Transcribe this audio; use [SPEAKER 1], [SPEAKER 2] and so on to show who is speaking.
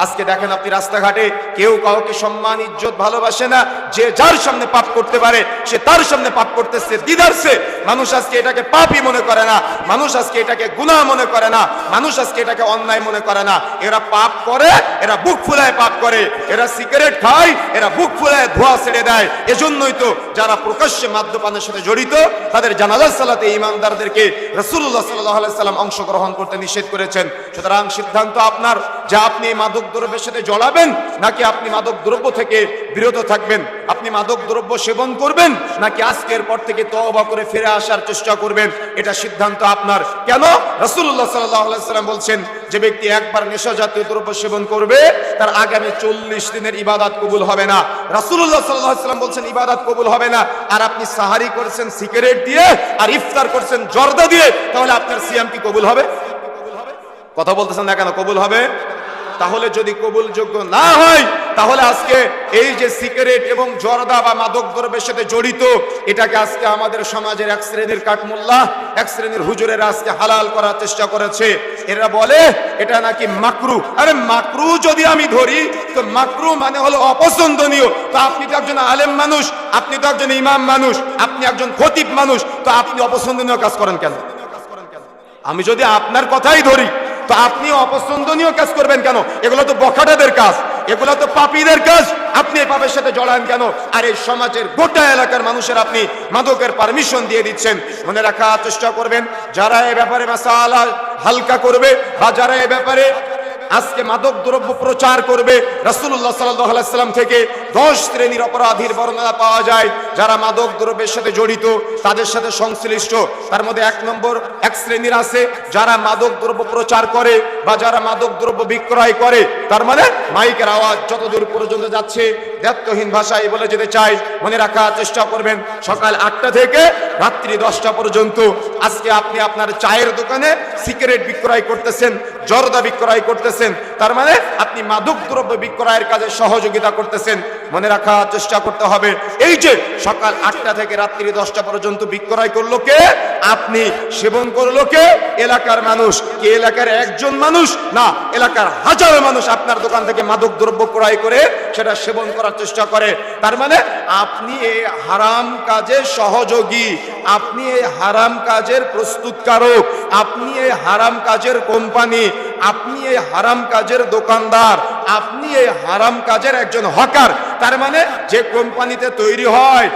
[SPEAKER 1] আজকে দেখেন আপনি রাস্তাঘাটে কেউ কাউকে সম্মান ইজ্জত ভালোবাসে না, যে যার সামনে পাপ করতে পারে সে তার সামনে পাপ করতেছে দ্বিধারছে। মানুষ আজকে এটাকে পাপই মনে করে না, মানুষ আজকে এটাকে গুনাহ মনে করে না, মানুষ আজকে এটাকে অন্যায় মনে করে না। এরা পাপ করে, এরা বুক ফুলায় পাপ করে, এরা সিগারেট খায়, এরা বুক ফুলায় ধোঁয়া ছেড়ে দেয়। এজন্যই তো যারা প্রকাশ্যে মদ্যপানের সাথে জড়িত তাদের জানাজা সালাতে ইমানদারদেরকে রাসূলুল্লাহ সাল্লাল্লাহু আলাইহি সাল্লাম অংশগ্রহণ করতে নিষেধ করেছেন। সুতরাং সিদ্ধান্ত আপনার যে আপনি মাদক দ্রব্যের সাথে জড়াবেন নাকি আপনি মাদক দ্রব্য থেকে বিরত থাকবেন। আপনি মাদক দ্রব্য সেবন করবেন নাকি আজকের পর থেকে তওবা করে ফিরে আসার চেষ্টা করবেন, এটা সিদ্ধান্ত আপনার। কেন? রাসূলুল্লাহ সাল্লাল্লাহু আলাইহি সাল্লাম বলছেন, যে ব্যক্তি একবার নেশা জাতীয় দ্রব্য সেবন করবে তার আগামী 40 দিনের ইবাদত কবুল হবে না। রাসূলুল্লাহ সাল্লাল্লাহু আলাইহি সাল্লাম বলছেন ইবাদত কবুল হবে না। আর আপনি সাহারি করছেন সিগারেট দিয়ে আর ইফতার করছেন জর্দা দিয়ে, তাহলে আপনার সিয়াম কি কবুল হবে? কথা বলতেছেন না কেন? কবুল হবে? তাহলে যদি কবুলযোগ্য না হয় তাহলে আজকে এই যে সিগারেট এবং জর্দা বা মাদক দ্রব্যের সাথে জড়িত, এটাকে আজকে আমাদের সমাজের এক শ্রেণীর কাঠমোল্লা, এক শ্রেণীর হুজুরেরা আজকে হালাল করার চেষ্টা করেছে। এরা বলে এটা নাকি মাকরু। আরে মাকরু যদি আমি ধরি তো মাকরু মানে হলো অপছন্দনীয়। তো আপনি তো একজন আলেম মানুষ, আপনি তো একজন ইমাম মানুষ, আপনি একজন খতিব মানুষ, তো আপনি অপছন্দনীয় কাজ করেন কেন? আমি যদি আপনার কথাই ধরি তো আপনি অপছন্দনীয় কাজ করবেন কেন? এগুলো তো বখাটেদের কাজ, এগুলো তো পাপীদের কাজ। আপনি এই পাপের সাথে জড়ান কেন? আর এই সমাজের গোটা এলাকার মানুষের আপনি মাদকের পারমিশন দিয়ে দিচ্ছেন। মনে রাখার চেষ্টা করবেন, যারা এই ব্যাপারে মাসালা হালকা করবে বা যারা এই ব্যাপারে আজকে মাদক দ্রব্য প্রচার করবে, রাসূলুল্লাহ সাল্লাল্লাহু আলাইহি সাল্লাম থেকে 10 শ্রেণীর অপরাধীর বর্ণনা পাওয়া যায় যারা মাদক দ্রব্যের সাথে জড়িত, তাদের সাথে সংশ্লিষ্ট। তার মধ্যে 1 নম্বর এক শ্রেণীর আছে যারা মাদক দ্রব্য প্রচার করে বা যারা মাদক দ্রব্য বিক্রয় করে। তার মানে মাইকের আওয়াজ যতদূর পর্যন্ত যাচ্ছে দ্ব্যর্থহীন ভাষায় বলে যেতে চাই, মনে রাখার চেষ্টা করবেন সকাল 8টা থেকে রাত্রি 10টা পর্যন্ত আজকে আপনি আপনার চায়ের দোকানে সিগারেট বিক্রয় করতেছেন, জর্দা বিক্রয় করতেছেন, তার মানে আপনি মাদক দ্রব্য বিক্রয়ের কাজে সহযোগিতা করতেছেন। মনে রাখার চেষ্টা করতে হবে, এই যে সকাল 8টা থেকে রাত্রি 10টা পর্যন্ত বিক্রয় করলো কে? আপনি। সেবন করলো কে? এলাকার মানুষ। কে এলাকার একজন মানুষ না, এলাকার হাজারো মানুষ আপনার দোকান থেকে মাদক দ্রব্য ক্রয় করে সেটা সেবন করার চেষ্টা করে। তার মানে আপনি এই হারাম কাজের সহযোগী, আপনি এই হারাম কাজের প্রস্তুতকারক, আপনি এই হারাম কাজের কোম্পানি, আপনি এই হারাম কাজের দোকানদার, আপনি এই হারাম কাজের একজন হকার। তার মানে যে কোম্পানিতে তৈরি হয়